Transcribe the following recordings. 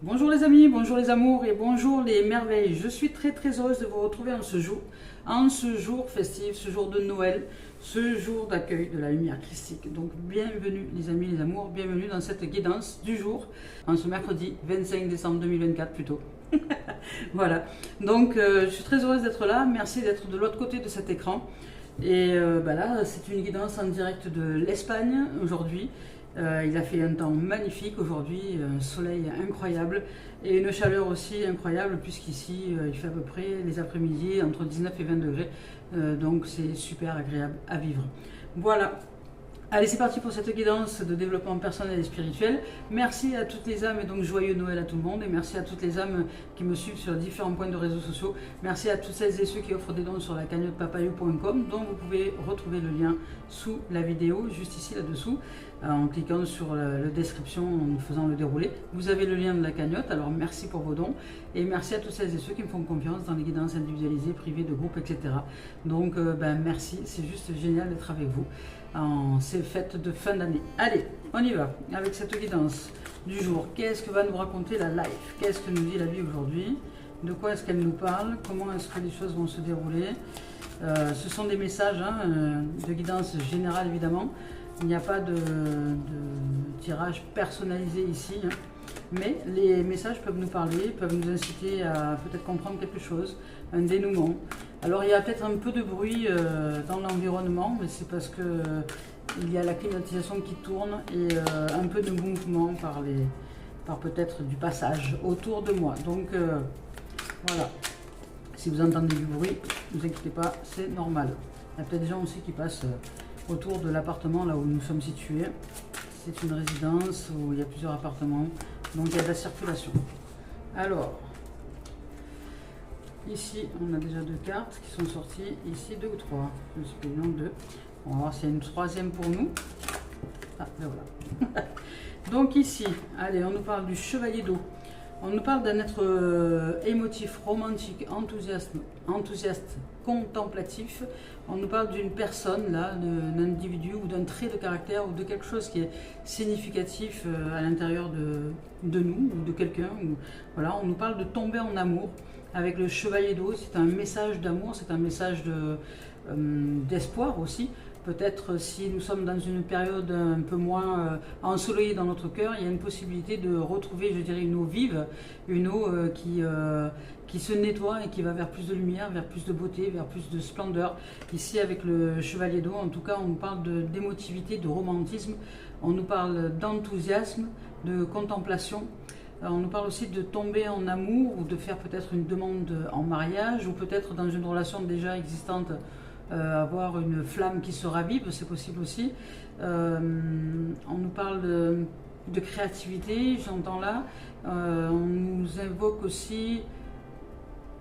Bonjour les amis, bonjour les amours et bonjour les merveilles. Je suis très heureuse de vous retrouver en ce jour festif, ce jour de Noël, ce jour d'accueil de la lumière christique. Donc bienvenue les amis, les amours, bienvenue dans cette guidance du jour, en ce mercredi 25 décembre 2024 plutôt. Voilà, donc je suis très heureuse d'être là, merci d'être de l'autre côté de cet écran. Et là, c'est une guidance en direct de l'Espagne aujourd'hui. Il a fait un temps magnifique aujourd'hui, un soleil incroyable et une chaleur aussi incroyable puisqu'ici il fait à peu près les après-midi entre 19 et 20 degrés. Donc c'est super agréable à vivre. Voilà. Allez, c'est parti pour cette guidance de développement personnel et spirituel. Merci à toutes les âmes et donc joyeux Noël à tout le monde. Et merci à toutes les âmes qui me suivent sur différents points de réseaux sociaux. Merci à toutes celles et ceux qui offrent des dons sur la cagnotte papayou.com dont vous pouvez retrouver le lien sous la vidéo, juste ici là-dessous, en cliquant sur la description, en faisant le déroulé. Vous avez le lien de la cagnotte, alors merci pour vos dons. Et merci à toutes celles et ceux qui me font confiance dans les guidances individualisées, privées, de groupe, etc. Donc merci, c'est juste génial d'être avec vous en ces fêtes de fin d'année. Allez, on y va avec cette guidance du jour. Qu'est-ce que va nous raconter la life? Qu'est-ce que nous dit la vie aujourd'hui? De quoi est-ce qu'elle nous parle? Comment est-ce que les choses vont se dérouler? Ce sont des messages de guidance générale évidemment. Il n'y a pas de tirage personnalisé ici, mais les messages peuvent nous parler, peuvent nous inciter à peut-être comprendre quelque chose, un dénouement. Alors il y a peut-être un peu de bruit dans l'environnement, mais c'est parce que il y a la climatisation qui tourne et un peu de mouvement par peut-être du passage autour de moi. Donc voilà, si vous entendez du bruit, ne vous inquiétez pas, c'est normal. Il y a peut-être des gens aussi qui passent autour de l'appartement là où nous sommes situés. C'est une résidence où il y a plusieurs appartements, donc il y a de la circulation. Alors, ici on a déjà 2 cartes qui sont sorties, ici 2 ou 3, je ne sais plus, non 2. On va voir s'il y a une troisième pour nous. Ah, ben voilà. Donc ici, allez, on nous parle du chevalier d'eau. On nous parle d'un être émotif, romantique, enthousiaste, contemplatif. On nous parle d'une personne, là, d'un individu ou d'un trait de caractère ou de quelque chose qui est significatif à l'intérieur de nous ou de quelqu'un. Voilà, on nous parle de tomber en amour avec le chevalier d'eau. C'est un message d'amour, c'est un message d'espoir aussi. Peut-être si nous sommes dans une période un peu moins ensoleillée dans notre cœur, il y a une possibilité de retrouver, je dirais, une eau vive, une eau qui se nettoie et qui va vers plus de lumière, vers plus de beauté, vers plus de splendeur. Ici, avec le chevalier d'eau, en tout cas, on nous parle d'émotivité, de romantisme, on nous parle d'enthousiasme, de contemplation. On nous parle aussi de tomber en amour ou de faire peut-être une demande en mariage ou peut-être dans une relation déjà existante. Avoir une flamme qui se ravive, c'est possible aussi. On nous parle de créativité, j'entends là. On nous invoque aussi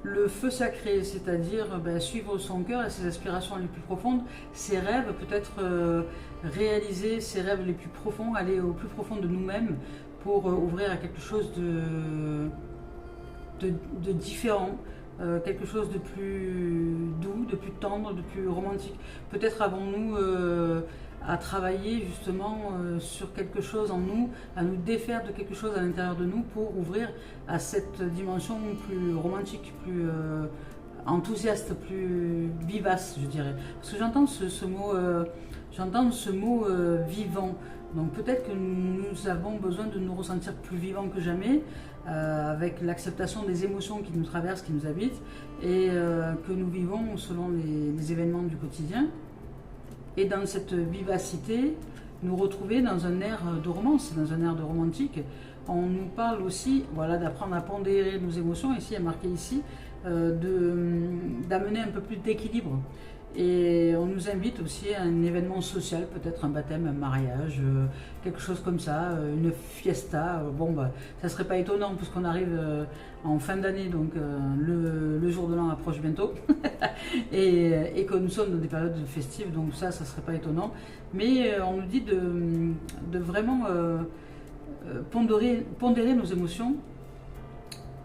le feu sacré, c'est-à-dire suivre son cœur et ses aspirations les plus profondes, ses rêves, peut-être réaliser ses rêves les plus profonds, aller au plus profond de nous-mêmes pour ouvrir à quelque chose de différent. Quelque chose de plus doux, de plus tendre, de plus romantique. Peut-être avons-nous à travailler justement sur quelque chose en nous, à nous défaire de quelque chose à l'intérieur de nous pour ouvrir à cette dimension plus romantique, plus enthousiaste, plus vivace, je dirais. Parce que j'entends ce mot vivant. Donc peut-être que nous avons besoin de nous ressentir plus vivants que jamais, avec l'acceptation des émotions qui nous traversent, qui nous habitent, et que nous vivons selon les événements du quotidien. Et dans cette vivacité, nous retrouver dans un air de romance, dans un air de romantique. On nous parle aussi, voilà, d'apprendre à pondérer nos émotions, ici, il y a marqué ici, d'amener un peu plus d'équilibre. Et on nous invite aussi à un événement social, peut-être un baptême, un mariage, quelque chose comme ça, une fiesta. Ça serait pas étonnant puisqu'on arrive en fin d'année, donc le jour de l'an approche bientôt, et que nous sommes dans des périodes festives, donc ça serait pas étonnant. Mais on nous dit de vraiment pondérer nos émotions,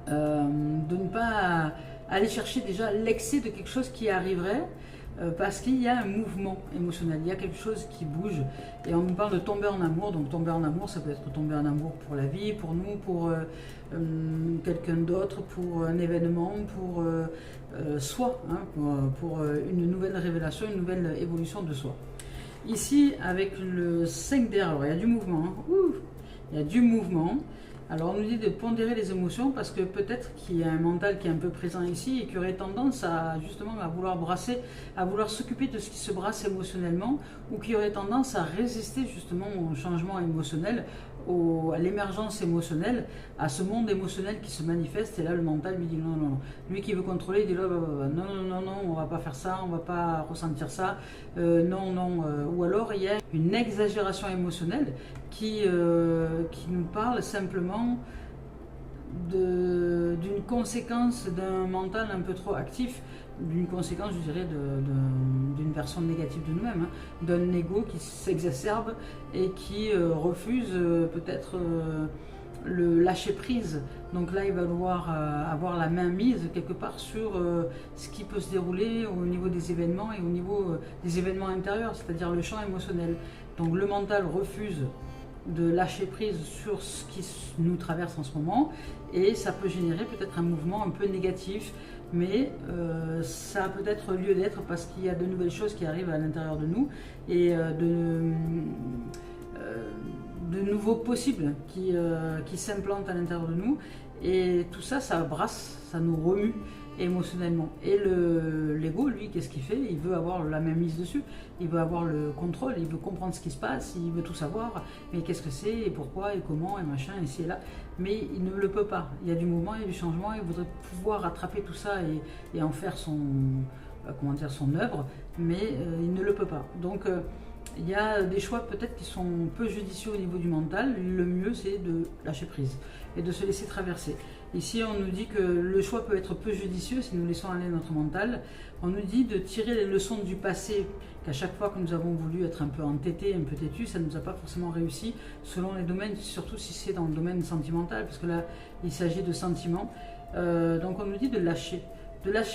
de ne pas aller chercher déjà l'excès de quelque chose qui arriverait. parce qu'il y a un mouvement émotionnel, il y a quelque chose qui bouge. Et on nous parle de tomber en amour. Donc tomber en amour, ça peut être tomber en amour pour la vie, pour nous, pour quelqu'un d'autre, pour un événement, pour soi, hein, pour une nouvelle révélation, une nouvelle évolution de soi. Ici, avec le 5 d'air, alors il y a du mouvement, hein. Il y a du mouvement. Alors on nous dit de pondérer les émotions parce que peut-être qu'il y a un mental qui est un peu présent ici et qui aurait tendance à justement à vouloir brasser, à vouloir s'occuper de ce qui se brasse émotionnellement, ou qui aurait tendance à résister justement au changement émotionnel, à l'émergence émotionnelle, à ce monde émotionnel qui se manifeste. Et là le mental lui dit non, non, non. Lui qui veut contrôler, il dit là, non, non, non, non, on va pas faire ça, on va pas ressentir ça, non, non. Ou alors il y a une exagération émotionnelle qui nous parle simplement d'une conséquence d'un mental un peu trop actif, d'une conséquence, je dirais, d'une version négative de nous-mêmes, hein, d'un ego qui s'exacerbe et qui refuse peut-être le lâcher prise. Donc là, il va devoir avoir la main mise quelque part sur ce qui peut se dérouler au niveau des événements et au niveau des événements intérieurs, c'est-à-dire le champ émotionnel. Donc le mental refuse de lâcher prise sur ce qui nous traverse en ce moment, et ça peut générer peut-être un mouvement un peu négatif, mais ça a peut-être lieu d'être parce qu'il y a de nouvelles choses qui arrivent à l'intérieur de nous et de nouveaux possibles qui s'implantent à l'intérieur de nous, et tout ça, ça brasse, ça nous remue émotionnellement. Et l'ego, lui, qu'est-ce qu'il fait? Il veut avoir la main mise dessus, il veut avoir le contrôle, il veut comprendre ce qui se passe, il veut tout savoir, mais qu'est-ce que c'est, et pourquoi, et comment, et machin, et là. Mais il ne le peut pas. Il y a du mouvement, il y a du changement, il voudrait pouvoir attraper tout ça et en faire son œuvre, mais il ne le peut pas. Donc il y a des choix peut-être qui sont peu judicieux au niveau du mental. Le mieux, c'est de lâcher prise et de se laisser traverser. Ici, on nous dit que le choix peut être peu judicieux si nous laissons aller notre mental. On nous dit de tirer les leçons du passé, qu'à chaque fois que nous avons voulu être un peu entêtés, un peu têtus, ça ne nous a pas forcément réussi, selon les domaines, surtout si c'est dans le domaine sentimental, parce que là, il s'agit de sentiments. Donc on nous dit de lâcher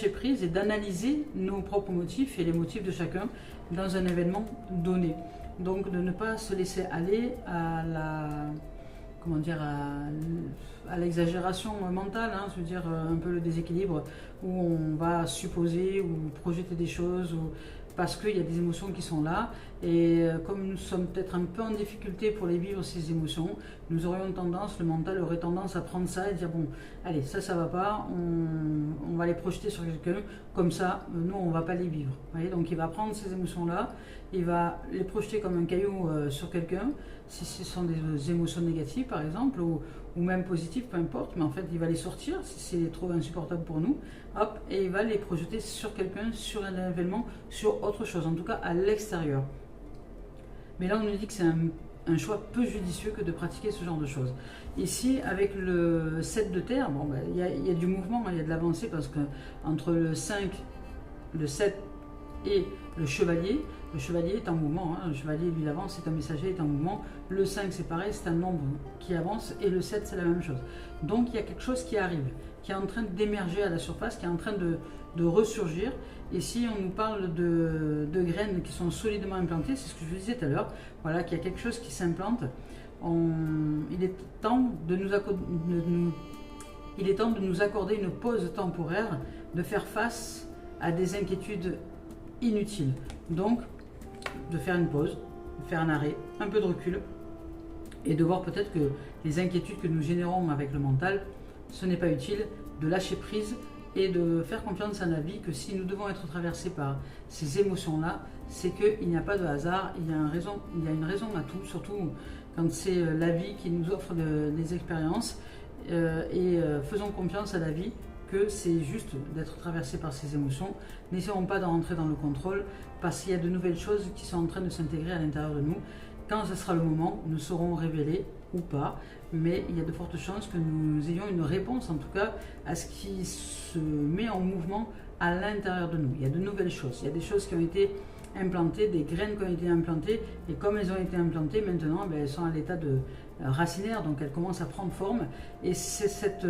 prise et d'analyser nos propres motifs et les motifs de chacun dans un événement donné. Donc de ne pas se laisser aller à l'exagération mentale, hein, je veux dire un peu le déséquilibre, où on va supposer ou projeter des choses, parce qu'il y a des émotions qui sont là, et comme nous sommes peut-être un peu en difficulté pour les vivre, ces émotions, nous aurions tendance, le mental aurait tendance à prendre ça et dire bon, allez, ça va pas, on va les projeter sur quelqu'un, comme ça, nous on va pas les vivre. Vous voyez, donc il va prendre ces émotions-là, il va les projeter comme un caillou sur quelqu'un, si ce sont des émotions négatives par exemple, ou même positives, peu importe, mais en fait il va les sortir si c'est trop insupportable pour nous, hop, et il va les projeter sur quelqu'un, sur un événement, sur autre chose, en tout cas à l'extérieur. Mais là on nous dit que c'est un choix peu judicieux que de pratiquer ce genre de choses. Ici, avec le 7 de terre, bon, y a du mouvement, il y a de l'avancée, parce que entre le 5, le 7 et le chevalier est en mouvement, hein. Le chevalier lui il avance, c'est un messager, est en mouvement. Le 5 c'est pareil, c'est un nombre qui avance, et le 7 c'est la même chose. Donc il y a quelque chose qui arrive, qui est en train d'émerger à la surface, qui est en train de ressurgir. Ici on nous parle de graines qui sont solidement implantées, c'est ce que je vous disais tout à l'heure, voilà, qu'il y a quelque chose qui s'implante. Il est temps de nous accorder une pause temporaire, de faire face à des inquiétudes inutiles. Donc, de faire une pause, de faire un arrêt, un peu de recul, et de voir peut-être que les inquiétudes que nous générons avec le mental, ce n'est pas utile, de lâcher prise et de faire confiance à la vie, que si nous devons être traversés par ces émotions-là, c'est qu'il n'y a pas de hasard, il y a une raison à tout, surtout quand c'est la vie qui nous offre des expériences, et faisons confiance à la vie, que c'est juste d'être traversé par ces émotions. N'essayons pas de rentrer dans le contrôle, parce qu'il y a de nouvelles choses qui sont en train de s'intégrer à l'intérieur de nous. Quand ce sera le moment, nous serons révélés ou pas, mais il y a de fortes chances que nous ayons une réponse, en tout cas, à ce qui se met en mouvement à l'intérieur de nous. Il y a de nouvelles choses, il y a des choses qui ont été implantées, des graines qui ont été implantées, et comme elles ont été implantées, maintenant, elles sont à l'état racinaire, donc elle commence à prendre forme. Et c'est cette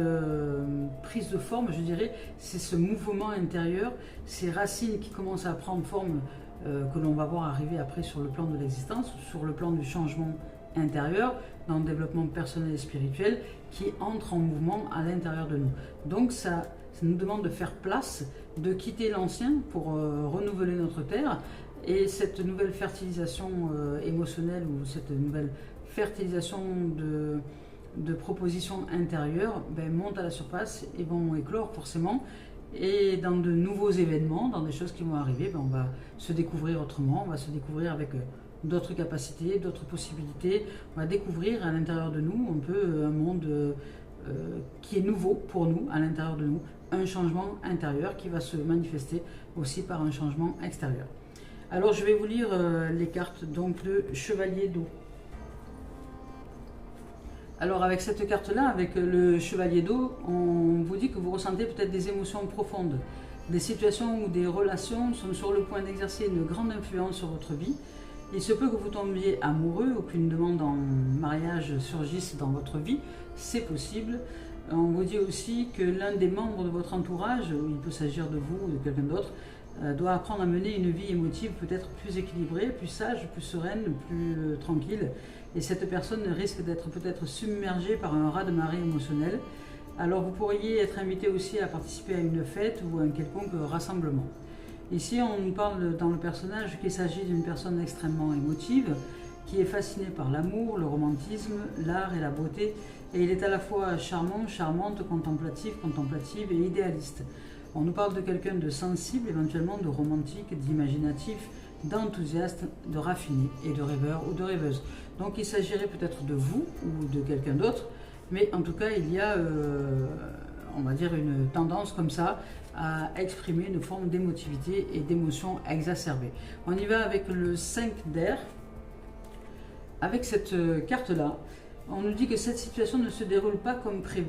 prise de forme, je dirais, c'est ce mouvement intérieur, ces racines qui commencent à prendre forme, que l'on va voir arriver après sur le plan de l'existence, sur le plan du changement intérieur, dans le développement personnel et spirituel, qui entre en mouvement à l'intérieur de nous. Donc ça nous demande de faire place, de quitter l'ancien pour renouveler notre terre. Et cette nouvelle fertilisation émotionnelle ou cette nouvelle fertilisation de propositions intérieures monte à la surface et vont éclore forcément. Et dans de nouveaux événements, dans des choses qui vont arriver, on va se découvrir autrement, on va se découvrir avec d'autres capacités, d'autres possibilités. On va découvrir à l'intérieur de nous un peu un monde qui est nouveau pour nous, à l'intérieur de nous, un changement intérieur qui va se manifester aussi par un changement extérieur. Alors je vais vous lire les cartes donc de Chevalier d'eau. Alors avec cette carte-là, avec le Chevalier d'eau, on vous dit que vous ressentez peut-être des émotions profondes, des situations ou des relations sont sur le point d'exercer une grande influence sur votre vie. Il se peut que vous tombiez amoureux ou qu'une demande en mariage surgisse dans votre vie, c'est possible. On vous dit aussi que l'un des membres de votre entourage, il peut s'agir de vous ou de quelqu'un d'autre, doit apprendre à mener une vie émotive peut-être plus équilibrée, plus sage, plus sereine, plus tranquille. Et cette personne risque d'être peut-être submergée par un raz-de-marée émotionnel. Alors vous pourriez être invité aussi à participer à une fête ou à un quelconque rassemblement. Ici, on nous parle dans le personnage qu'il s'agit d'une personne extrêmement émotive, qui est fascinée par l'amour, le romantisme, l'art et la beauté. Et il est à la fois charmant, charmante, contemplatif, contemplative et idéaliste. On nous parle de quelqu'un de sensible, éventuellement de romantique, d'imaginatif, d'enthousiaste, de raffiné et de rêveur ou de rêveuse. Donc il s'agirait peut-être de vous ou de quelqu'un d'autre, mais en tout cas il y a, on va dire, une tendance comme ça à exprimer une forme d'émotivité et d'émotion exacerbée. On y va avec le 5 d'air. Avec cette carte-là, on nous dit que cette situation ne se déroule pas comme prévu.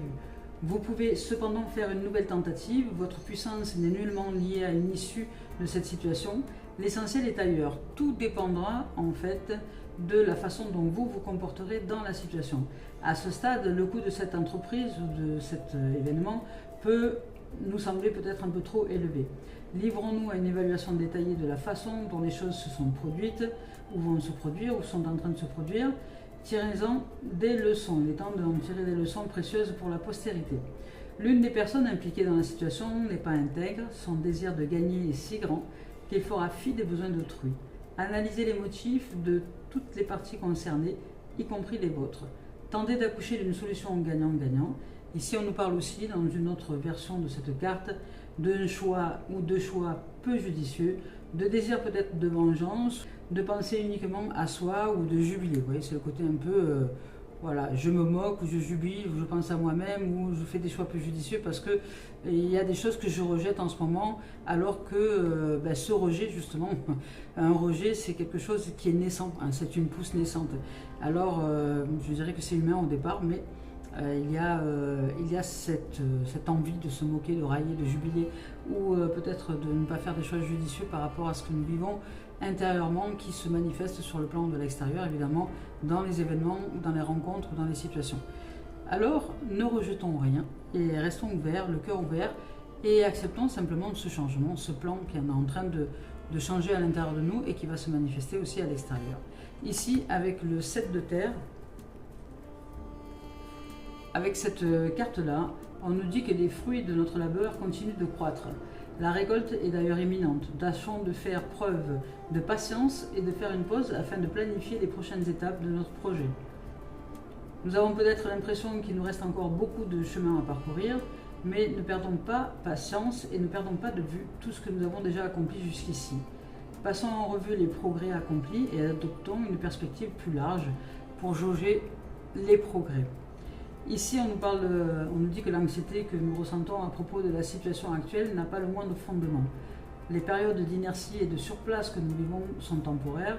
Vous pouvez cependant faire une nouvelle tentative, votre puissance n'est nullement liée à une issue de cette situation, l'essentiel est ailleurs. Tout dépendra en fait de la façon dont vous vous comporterez dans la situation. À ce stade, le coût de cette entreprise ou de cet événement peut nous sembler peut-être un peu trop élevé. Livrons-nous à une évaluation détaillée de la façon dont les choses se sont produites, ou vont se produire, ou sont en train de se produire. Tirez-en des leçons. Il est temps d'en tirer des leçons précieuses pour la postérité. L'une des personnes impliquées dans la situation n'est pas intègre, son désir de gagner est si grand qu'il fera fi des besoins d'autrui. Analysez les motifs de toutes les parties concernées, y compris les vôtres. Tentez d'accoucher d'une solution gagnant-gagnant. Ici, on nous parle aussi, dans une autre version de cette carte, d'un choix ou de choix peu judicieux, de désir peut-être de vengeance, de penser uniquement à soi ou de jubiler. Vous voyez, c'est le côté un peu, voilà, je me moque ou je jubile ou je pense à moi-même ou je fais des choix peu judicieux parce que il y a des choses que je rejette en ce moment, alors que ce rejet, justement, un rejet, c'est quelque chose qui est naissant, hein, c'est une pousse naissante. Alors, je dirais que c'est humain au départ, mais il y a cette envie de se moquer, de railler, de jubiler, ou peut-être de ne pas faire des choix judicieux par rapport à ce que nous vivons intérieurement, qui se manifeste sur le plan de l'extérieur, évidemment, dans les événements, dans les rencontres, dans les situations. Alors, ne rejetons rien et restons ouverts, le cœur ouvert, et acceptons simplement ce changement, ce plan qui est en train de changer à l'intérieur de nous et qui va se manifester aussi à l'extérieur. Ici, avec le 7 de terre, avec cette carte-là, on nous dit que les fruits de notre labeur continuent de croître. La récolte est d'ailleurs imminente. Tâchons de faire preuve de patience et de faire une pause afin de planifier les prochaines étapes de notre projet. Nous avons peut-être l'impression qu'il nous reste encore beaucoup de chemin à parcourir, mais ne perdons pas patience et ne perdons pas de vue tout ce que nous avons déjà accompli jusqu'ici. Passons en revue les progrès accomplis et adoptons une perspective plus large pour jauger les progrès. Ici, on nous dit que l'anxiété que nous ressentons à propos de la situation actuelle n'a pas le moindre fondement. Les périodes d'inertie et de surplace que nous vivons sont temporaires.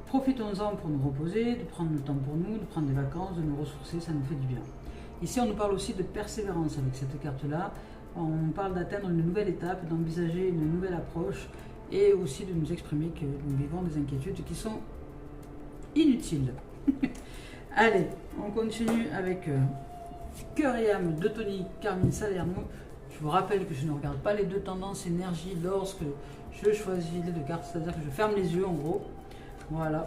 Profitons-en pour nous reposer, de prendre le temps pour nous, de prendre des vacances, de nous ressourcer, ça nous fait du bien. Ici, on nous parle aussi de persévérance avec cette carte-là. On parle d'atteindre une nouvelle étape, d'envisager une nouvelle approche et aussi de nous exprimer que nous vivons des inquiétudes qui sont inutiles. Allez, on continue avec Cœur et âme de Tony Carmine Salerno. Je vous rappelle que je ne regarde pas les deux tendances énergie lorsque je choisis les deux cartes, c'est-à-dire que je ferme les yeux en gros. Voilà.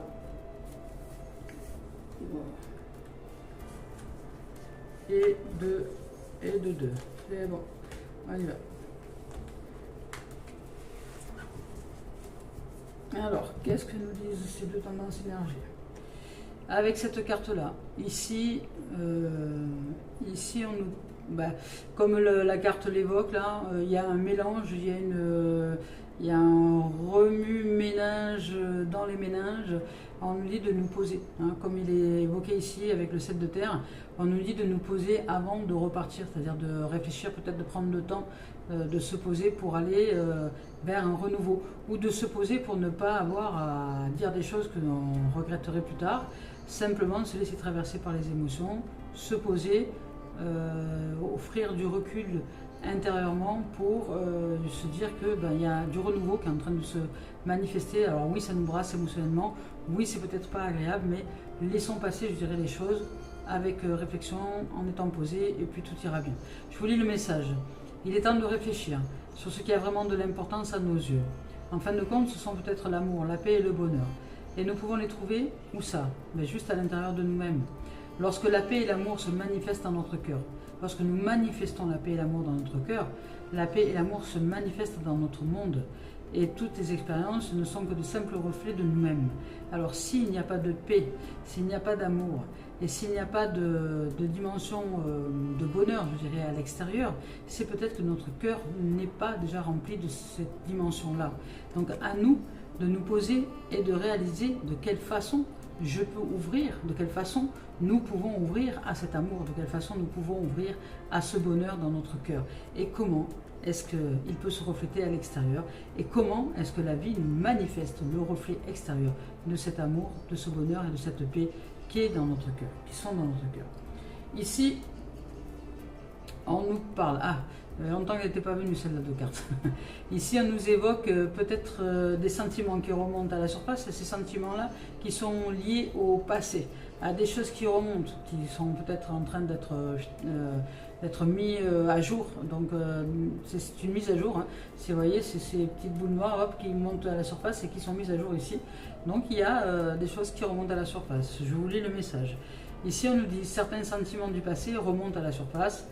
Et deux. C'est bon. On y va. Alors, qu'est-ce que nous disent ces deux tendances énergie? Avec cette carte-là, ici, ici on nous, comme la carte l'évoque, là, il y a un mélange, il y a un remue-ménage dans les méninges. On nous dit de nous poser, hein, comme il est évoqué ici avec le 7 de terre, on nous dit de nous poser avant de repartir, c'est-à-dire de réfléchir, peut-être de prendre le temps de se poser pour aller vers un renouveau, ou de se poser pour ne pas avoir à dire des choses que l'on regretterait plus tard, simplement se laisser traverser par les émotions, se poser, offrir du recul intérieurement pour se dire que il y a du renouveau qui est en train de se manifester. Alors oui, ça nous brasse émotionnellement, oui, c'est peut-être pas agréable, mais laissons passer, je dirais, les choses avec réflexion, en étant posé, et puis tout ira bien. Je vous lis le message. Il est temps de réfléchir sur ce qui a vraiment de l'importance à nos yeux. En fin de compte, ce sont peut-être l'amour, la paix et le bonheur. Et nous pouvons les trouver, où ça? Juste à l'intérieur de nous-mêmes. Lorsque la paix et l'amour se manifestent dans notre cœur, lorsque nous manifestons la paix et l'amour dans notre cœur, la paix et l'amour se manifestent dans notre monde. Et toutes les expériences ne sont que de simples reflets de nous-mêmes. Alors s'il n'y a pas de paix, s'il n'y a pas d'amour, et s'il n'y a pas de dimension de bonheur, je dirais, à l'extérieur, c'est peut-être que notre cœur n'est pas déjà rempli de cette dimension-là. Donc à nous de nous poser et de réaliser de quelle façon je peux ouvrir, de quelle façon nous pouvons ouvrir à cet amour, de quelle façon nous pouvons ouvrir à ce bonheur dans notre cœur. Et comment est-ce qu'il peut se refléter à l'extérieur, et comment est-ce que la vie nous manifeste le reflet extérieur de cet amour, de ce bonheur et de cette paix qui est dans notre cœur, qui sont dans notre cœur. Ici, on nous parle, longtemps qu'elle n'était pas venue celle-là de cartes. Ici, on nous évoque peut-être des sentiments qui remontent à la surface, et ces sentiments-là qui sont liés au passé, à des choses qui remontent, qui sont peut-être en train d'être mis à jour. Donc c'est une mise à jour, hein. Si vous voyez, c'est ces petites boules noires qui montent à la surface et qui sont mises à jour ici. Donc il y a des choses qui remontent à la surface. Je vous lis le message. Ici, on nous dit certains sentiments du passé remontent à la surface,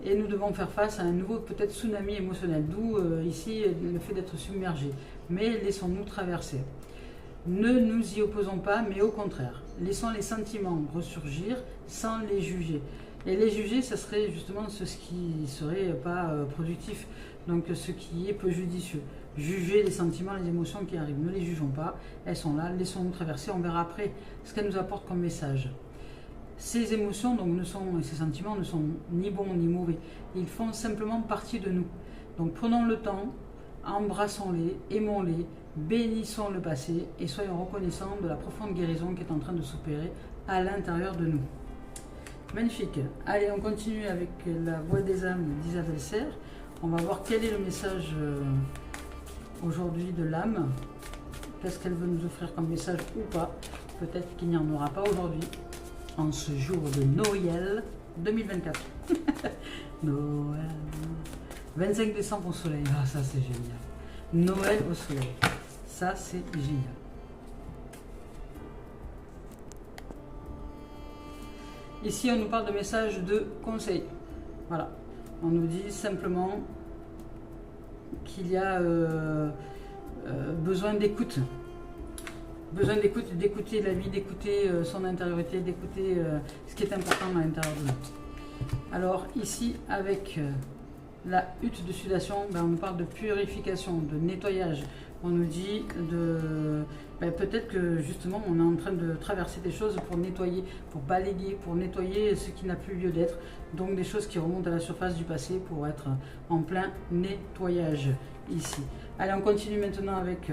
et nous devons faire face à un nouveau peut-être tsunami émotionnel, d'où ici le fait d'être submergé. Mais laissons-nous traverser. Ne nous y opposons pas, mais au contraire, laissons les sentiments ressurgir sans les juger. Et les juger, ça serait justement ce qui serait pas productif, donc ce qui est peu judicieux. Juger les sentiments, les émotions qui arrivent, ne les jugeons pas, elles sont là, laissons-nous traverser, on verra après ce qu'elles nous apportent comme message. Ces émotions donc, ces sentiments ne sont ni bons ni mauvais, ils font simplement partie de nous. Donc prenons le temps, embrassons-les, aimons-les, bénissons le passé et soyons reconnaissants de la profonde guérison qui est en train de s'opérer à l'intérieur de nous. Magnifique. Allez, on continue avec la voix des âmes d'Isabelle Serre. On va voir quel est le message aujourd'hui de l'âme. Qu'est-ce qu'elle veut nous offrir comme message ou pas. Peut-être qu'il n'y en aura pas aujourd'hui, en ce jour de Noël 2024. Noël. 25 décembre au soleil. Ah, ça c'est génial. Noël au soleil. Ça c'est génial. Ici, on nous parle de messages de conseil. Voilà. On nous dit simplement qu'il y a besoin d'écoute. Besoin d'écoute, d'écouter la vie, d'écouter son intériorité, d'écouter ce qui est important à l'intérieur de nous. Alors ici, avec la hutte de sudation, on nous parle de purification, de nettoyage. On nous dit de... peut-être que justement on est en train de traverser des choses pour nettoyer, pour balayer, pour nettoyer ce qui n'a plus lieu d'être. Donc des choses qui remontent à la surface du passé pour être en plein nettoyage ici. Allez, on continue maintenant avec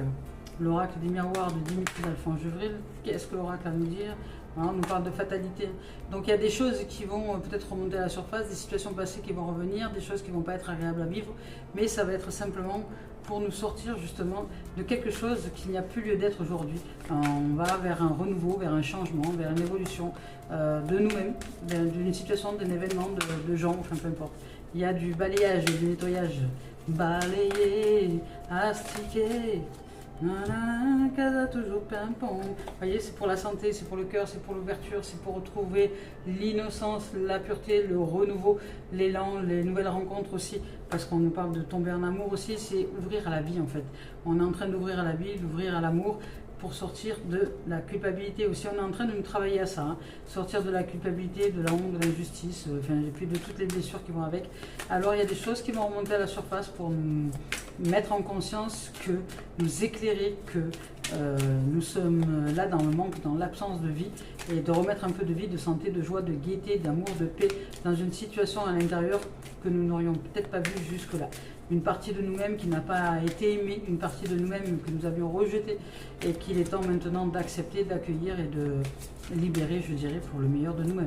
l'oracle des miroirs de Dimitri d'Alphonse Gevril. Qu'est-ce que l'oracle a à nous dire Voilà, on nous parle de fatalité. Donc il y a des choses qui vont peut-être remonter à la surface, des situations passées qui vont revenir, des choses qui ne vont pas être agréables à vivre, mais ça va être simplement pour nous sortir justement de quelque chose qui n'y a plus lieu d'être aujourd'hui. On va vers un renouveau, vers un changement, vers une évolution de nous-mêmes, d'une situation, d'un événement, de gens, enfin peu importe. Il y a du balayage, du nettoyage. Balayer, astiquer. Casa toujours pimpon. Vous voyez, c'est pour la santé, c'est pour le cœur, c'est pour l'ouverture, c'est pour retrouver l'innocence, la pureté, le renouveau, l'élan, les nouvelles rencontres aussi. Parce qu'on nous parle de tomber en amour aussi, c'est ouvrir à la vie en fait. On est en train d'ouvrir à la vie, d'ouvrir à l'amour pour sortir de la culpabilité aussi. On est en train de nous travailler à ça, hein. Sortir de la culpabilité, de la honte, de l'injustice, et puis de toutes les blessures qui vont avec. Alors il y a des choses qui vont remonter à la surface pour nous mettre en conscience que, nous éclairer que nous sommes là dans le manque, dans l'absence de vie, et de remettre un peu de vie, de santé, de joie, de gaieté, d'amour, de paix dans une situation à l'intérieur que nous n'aurions peut-être pas vue jusque-là. Une partie de nous-mêmes qui n'a pas été aimée, une partie de nous-mêmes que nous avions rejetée et qu'il est temps maintenant d'accepter, d'accueillir et de libérer, je dirais, pour le meilleur de nous-mêmes.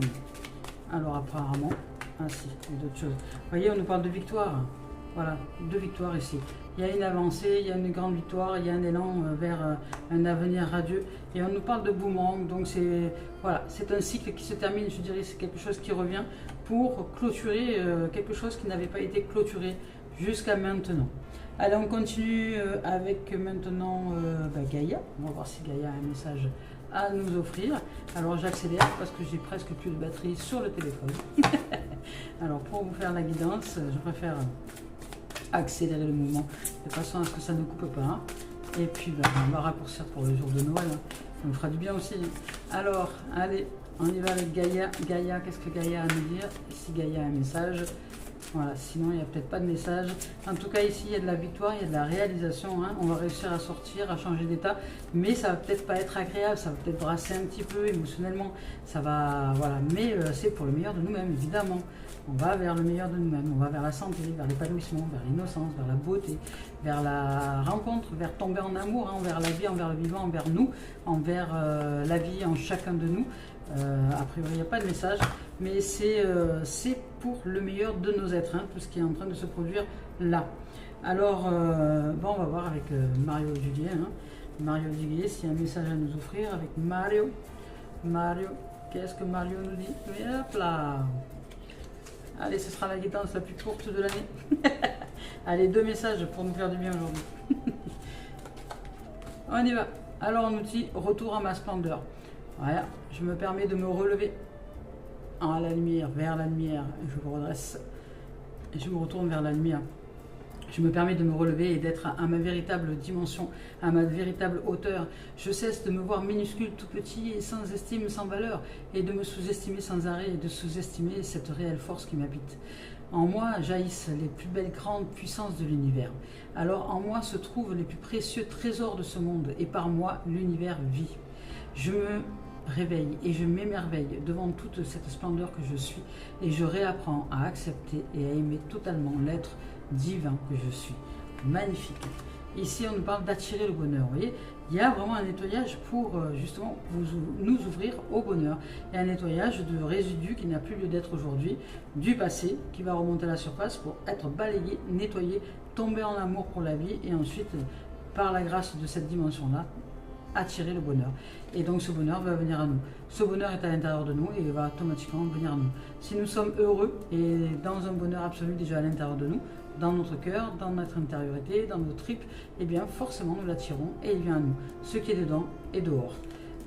Alors apparemment, ainsi, il y a d'autres choses. Vous voyez, on nous parle de victoire. Voilà, de victoire ici. Il y a une avancée, il y a une grande victoire, il y a un élan vers un avenir radieux. Et on nous parle de boomerang, donc c'est voilà, c'est un cycle qui se termine, je dirais, c'est quelque chose qui revient pour clôturer quelque chose qui n'avait pas été clôturé jusqu'à maintenant. Allez, on continue avec maintenant Gaïa. On va voir si Gaïa a un message à nous offrir. Alors j'accélère parce que j'ai presque plus de batterie sur le téléphone. Alors pour vous faire la guidance, je préfère accélérer le mouvement de façon à ce que ça ne coupe pas. Et puis on va raccourcir pour le jour de Noël. Ça me fera du bien aussi. Alors, allez, on y va avec Gaïa. Gaïa, qu'est-ce que Gaïa a à nous dire? Si Gaïa a un message. Voilà, sinon il n'y a peut-être pas de message. En tout cas ici il y a de la victoire, il y a de la réalisation, hein. On va réussir à sortir, à changer d'état, mais ça va peut-être pas être agréable, ça va peut-être brasser un petit peu émotionnellement, ça va, voilà, mais c'est pour le meilleur de nous-mêmes évidemment. On va vers le meilleur de nous-mêmes, on va vers la santé, vers l'épanouissement, vers l'innocence, vers la beauté, vers la rencontre, vers tomber en amour, hein, envers la vie, envers le vivant, envers nous, envers la vie en chacun de nous. A priori il n'y a pas de message, mais c'est pour le meilleur de nos êtres, hein, tout ce qui est en train de se produire là. Alors bon, on va voir avec Mario Duguay, hein. Mario Duguay, s'il y a un message à nous offrir avec Mario. Mario, qu'est-ce que Mario nous dit? Mais hop là. Allez, ce sera la guidance la plus courte de l'année. Allez, 2 messages pour nous faire du bien aujourd'hui. On y va. Alors on nous dit retour à ma splendeur. Voilà, je me permets de me relever à la lumière, vers la lumière. Je me redresse et je me retourne vers la lumière. Je me permets de me relever et d'être à ma véritable dimension, à ma véritable hauteur. Je cesse de me voir minuscule, tout petit et sans estime, sans valeur, et de me sous-estimer sans arrêt et de sous-estimer cette réelle force qui m'habite. En moi jaillissent les plus belles grandes puissances de l'univers. Alors en moi se trouvent les plus précieux trésors de ce monde, et par moi l'univers vit. Je me réveille et je m'émerveille devant toute cette splendeur que je suis, et je réapprends à accepter et à aimer totalement l'être divin que je suis. Magnifique. Ici on nous parle d'attirer le bonheur. Vous voyez, il y a vraiment un nettoyage pour justement nous ouvrir au bonheur. Il y a un nettoyage de résidus qui n'a plus lieu d'être aujourd'hui, du passé qui va remonter à la surface pour être balayé, nettoyé, tomber en amour pour la vie, et ensuite par la grâce de cette dimension là attirer le bonheur. Et donc ce bonheur va venir à nous. Ce bonheur est à l'intérieur de nous et il va automatiquement venir à nous. Si nous sommes heureux et dans un bonheur absolu déjà à l'intérieur de nous, dans notre cœur, dans notre intériorité, dans nos tripes, eh bien forcément nous l'attirons et il vient à nous. Ce qui est dedans est dehors.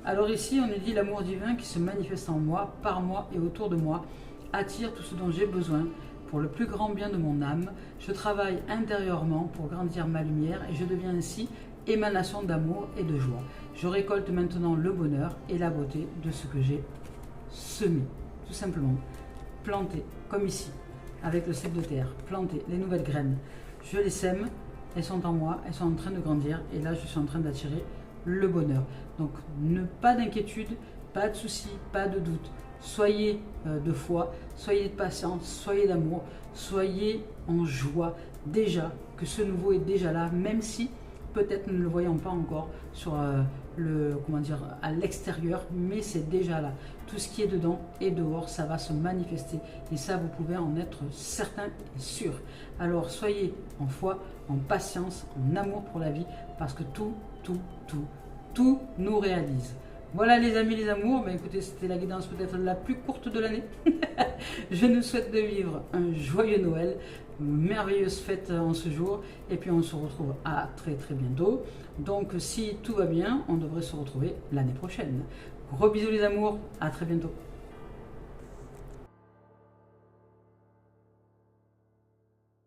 Alors ici on nous dit l'amour divin qui se manifeste en moi, par moi et autour de moi, attire tout ce dont j'ai besoin pour le plus grand bien de mon âme. Je travaille intérieurement pour grandir ma lumière et je deviens ainsi émanation d'amour et de joie. Je récolte maintenant le bonheur et la beauté de ce que j'ai semé, tout simplement. Planté, comme ici, avec le sel de terre. Planté, les nouvelles graines. Je les sème, elles sont en moi, elles sont en train de grandir, et là je suis en train d'attirer le bonheur. Donc pas d'inquiétude, pas de soucis, pas de doute. Soyez de foi, soyez de patience, soyez d'amour, soyez en joie déjà que ce nouveau est déjà là, même si peut-être ne le voyons pas encore sur comment dire, à l'extérieur, mais c'est déjà là. Tout ce qui est dedans et dehors, ça va se manifester. Et ça, vous pouvez en être certain et sûr. Alors, soyez en foi, en patience, en amour pour la vie, parce que tout nous réalise. Voilà les amis, les amours, ben écoutez, c'était la guidance peut-être la plus courte de l'année. Je nous souhaite de vivre un joyeux Noël, une merveilleuse fête en ce jour, et puis on se retrouve à très bientôt. Donc si tout va bien, on devrait se retrouver l'année prochaine. Gros bisous les amours, à très bientôt.